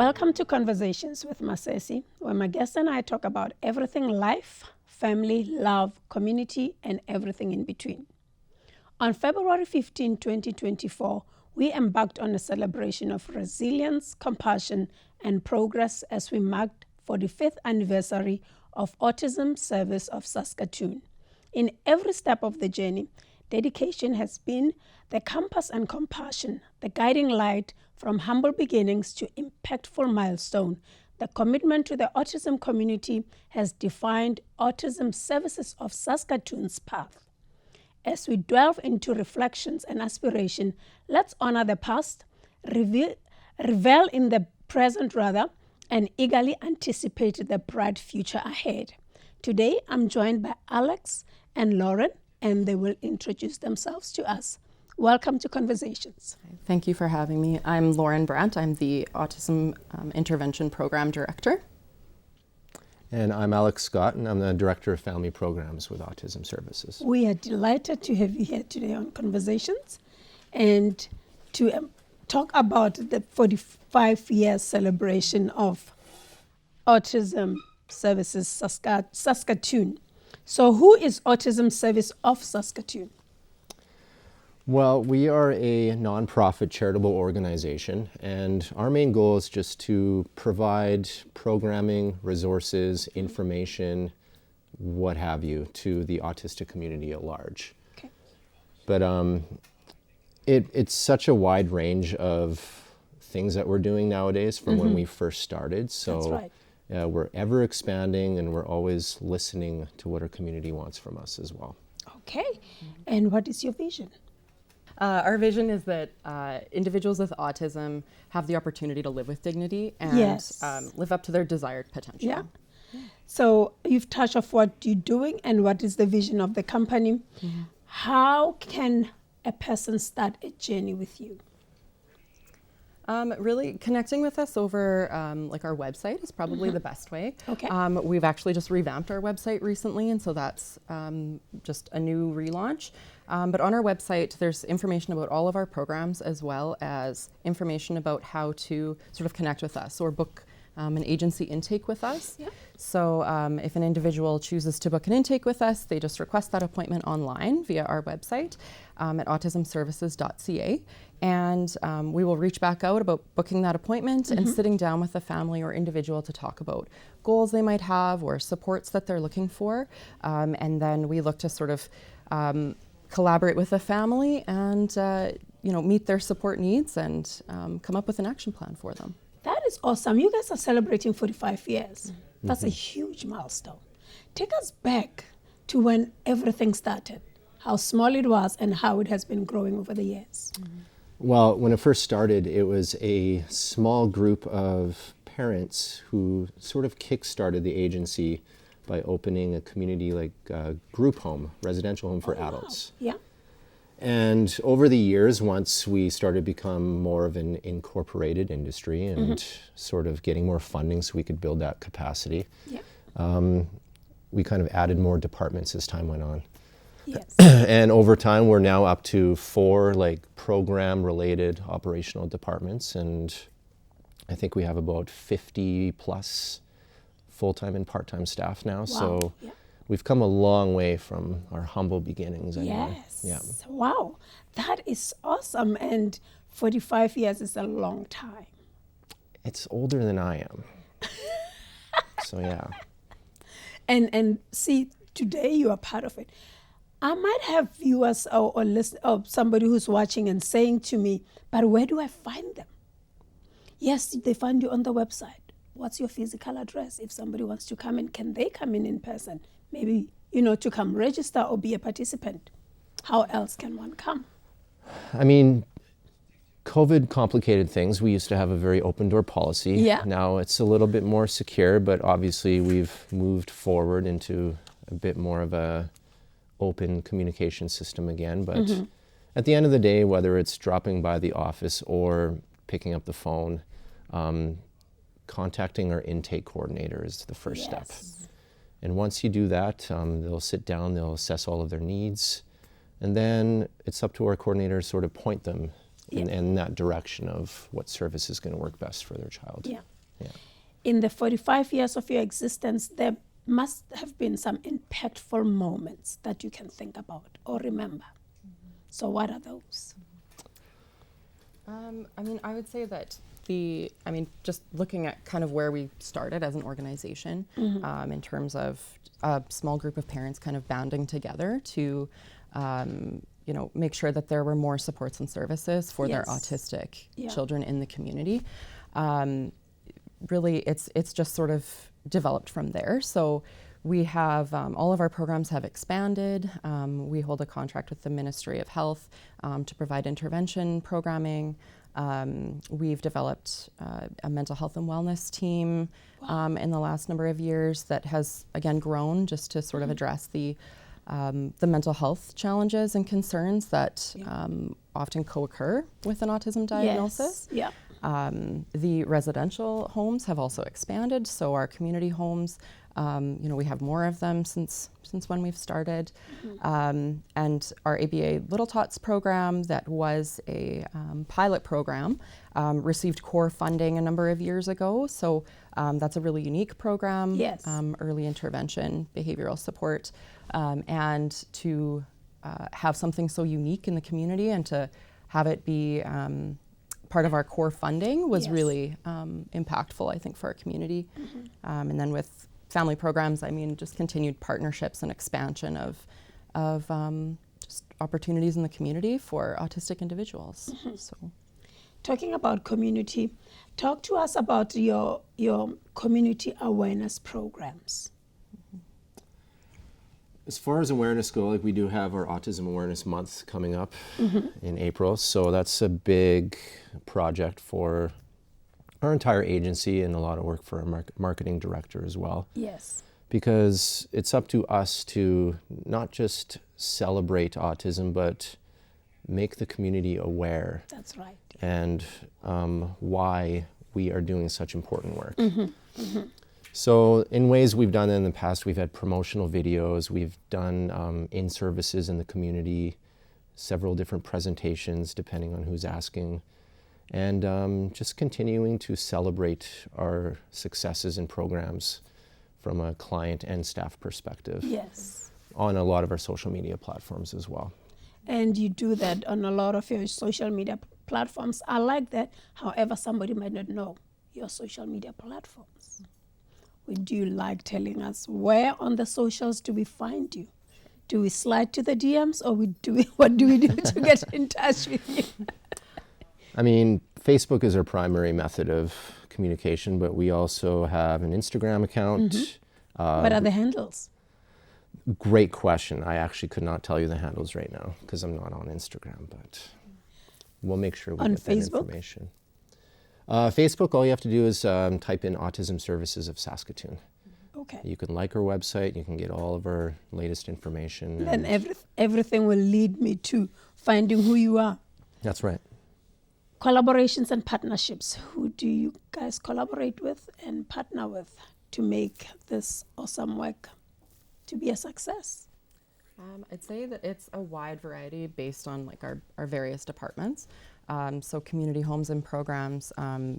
Welcome to Conversations with Masesi, where my guest and I talk about everything life, family, love, community, and everything in between. On February 15, 2024, we embarked on a celebration of resilience, compassion, and progress as we marked 45th anniversary of Autism Services of Saskatoon. In every step of the journey, dedication has been the compass and compassion, the guiding light from humble beginnings to impactful milestone. The commitment to the autism community has defined Autism Services of Saskatoon's path. As we delve into reflections and aspiration, let's honor the past, revel in the present and eagerly anticipate the bright future ahead. Today, I'm joined by Alex and Lauren, and they will introduce themselves to us. Welcome to Conversations. Thank you for having me. I'm Lauren Brandt. I'm the Autism Intervention Program Director. And I'm Alex Scott, and I'm the Director of Family Programs with Autism Services. We are delighted to have you here today on Conversations and to talk about the 45-year celebration of Autism Services Saskatoon. So who is Autism Service of Saskatoon? Well, we are a nonprofit charitable organization, and our main goal is just to provide programming, resources, information, what have you, to the autistic community at large. Okay. But it's such a wide range of things that we're doing nowadays from when we first started. So That's right. We're ever expanding, and we're always listening to what our community wants from us as well. Okay. And what is your vision? Our vision is that individuals with autism have the opportunity to live with dignity and Yes. live up to their desired potential. Yeah. So you've touched on what you're doing and what is the vision of the company. How can a person start a journey with you? Really connecting with us over like our website is probably the best way. Okay. We've actually just revamped our website recently, and so that's just a new relaunch. But on our website, there's information about all of our programs, as well as information about how to sort of connect with us or book an agency intake with us. Yeah. So if an individual chooses to book an intake with us, they just request that appointment online via our website at autismservices.ca. And we will reach back out about booking that appointment and sitting down with the family or individual to talk about goals they might have or supports that they're looking for. And then we look to sort of collaborate with the family and meet their support needs and come up with an action plan for them. That is awesome. You guys are celebrating 45 years. That's a huge milestone. Take us back to when everything started, how small it was and how it has been growing over the years. Well, when it first started, it was a small group of parents who sort of kick-started the agency by opening a community group home, residential home for adults. Wow. Yeah. And over the years, once we started to become more of an incorporated industry and sort of getting more funding so we could build that capacity, we kind of added more departments as time went on. Yes. And over time, we're now up to 4 program-related operational departments, and I think we have about 50 plus full-time and part-time staff now. Wow. So Yeah. we've come a long way from our humble beginnings. Anyway. Yes. Yeah. Wow. That is awesome. And 45 years is a long time. It's older than I am. So yeah. And see, today you are part of it. I might have viewers or listen, or somebody who's watching and saying to me, but where do I find them? Yes, they find you on the website. What's your physical address? If somebody wants to come in, can they come in person? Maybe, to come register or be a participant. How else can one come? I mean, COVID complicated things. We used to have a very open door policy. Yeah. Now it's a little bit more secure, but obviously we've moved forward into a bit more of a open communication system again. But at the end of the day, whether it's dropping by the office or picking up the phone, contacting our intake coordinator is the first step. And once you do that, they'll sit down, they'll assess all of their needs, and then it's up to our coordinator to sort of point them in that direction of what service is going to work best for their child. Yeah. In the 45 years of your existence, there must have been some impactful moments that you can think about or remember. So what are those? I would say that just looking at kind of where we started as an organization, in terms of a small group of parents kind of banding together to, make sure that there were more supports and services for their autistic children in the community. Really, it's just sort of developed from there. So we have, all of our programs have expanded. We hold a contract with the Ministry of Health to provide intervention programming. We've developed a mental health and wellness team in the last number of years that has, again, grown just to sort of address the mental health challenges and concerns that often co-occur with an autism diagnosis. Yes. The residential homes have also expanded, so our community homes, we have more of them since when we've started. And our ABA Little Tots program, that was a pilot program, received core funding a number of years ago. So that's a really unique program, early intervention, behavioral support, and to have something so unique in the community and to have it be part of our core funding was really impactful, I think, for our community. And then with family programs, just continued partnerships and expansion of just opportunities in the community for autistic individuals. So, talking about community, talk to us about your community awareness programs. As far as awareness goes, we do have our Autism Awareness Month coming up in April. So that's a big project for our entire agency and a lot of work for our marketing director as well. Yes. Because it's up to us to not just celebrate autism, but make the community aware. That's right. And why we are doing such important work. So in ways we've done in the past, we've had promotional videos, we've done in-services in the community, several different presentations depending on who's asking, and just continuing to celebrate our successes and programs from a client and staff perspective. Yes. On a lot of our social media platforms as well. And you do that on a lot of your social media platforms. I like that. However, somebody might not know your social media platforms. Would you like telling us where on the socials do we find you? Do we slide to the DMs, or what do we do to get in touch with you? Facebook is our primary method of communication, but we also have an Instagram account. What are the handles? Great question. I actually could not tell you the handles right now because I'm not on Instagram, but we'll make sure we get that information. Facebook, all you have to do is type in Autism Services of Saskatoon. Okay. You can like our website, you can get all of our latest information. Then everything will lead me to finding who you are. That's right. Collaborations and partnerships. Who do you guys collaborate with and partner with to make this awesome work to be a success? I'd say that it's a wide variety based on our various departments. So community homes and programs,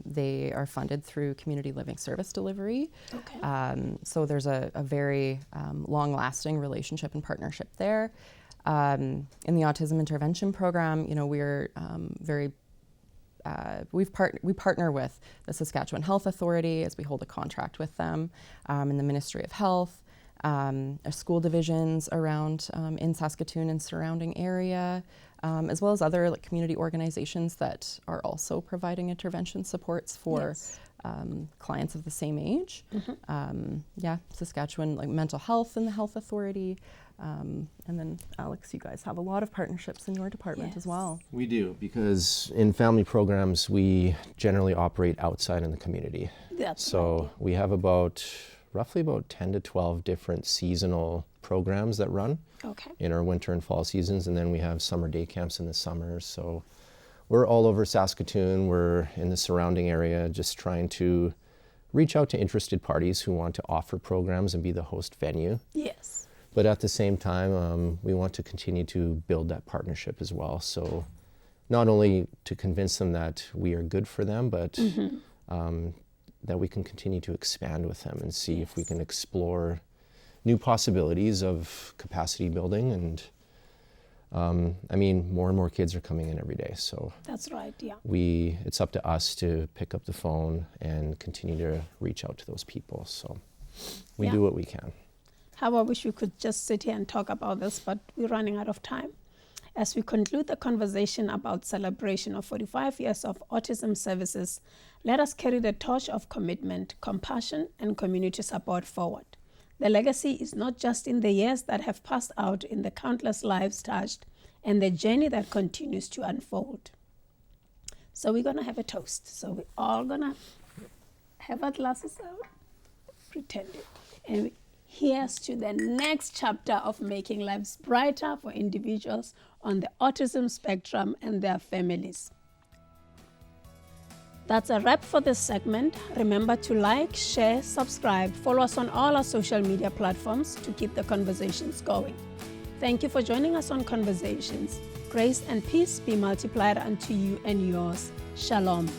they are funded through community living service delivery. Okay. So there's a very long-lasting relationship and partnership there. In the autism intervention program, we're we partner with the Saskatchewan Health Authority as we hold a contract with them, and the Ministry of Health. Our school divisions around in Saskatoon and surrounding area, as well as other community organizations that are also providing intervention supports for clients of the same age. Saskatchewan mental health and the Health Authority. And then Alex, you guys have a lot of partnerships in your department as well. We do, because in family programs, we generally operate outside in the community. So we have roughly about 10 to 12 different seasonal programs that run in our winter and fall seasons, and then we have summer day camps in the summers. So we're all over Saskatoon, we're in the surrounding area, just trying to reach out to interested parties who want to offer programs and be the host venue. Yes. But at the same time, we want to continue to build that partnership as well. So not only to convince them that we are good for them, but that we can continue to expand with them and see if we can explore new possibilities of capacity building. And I mean, more and more kids are coming in every day, so That's right, yeah. it's up to us to pick up the phone and continue to reach out to those people. So we do what we can. How I wish we could just sit here and talk about this, but we're running out of time. As we conclude the conversation about celebration of 45 years of Autism Services, let us carry the torch of commitment, compassion, and community support forward. The legacy is not just in the years that have passed out, in the countless lives touched, and the journey that continues to unfold. So we're going to have a toast. So we're all going to have our glasses out, pretend it, and here's to the next chapter of making lives brighter for individuals on the autism spectrum and their families. That's a wrap for this segment. Remember to like, share, subscribe, follow us on all our social media platforms to keep the conversations going. Thank you for joining us on Conversations. Grace and peace be multiplied unto you and yours. Shalom.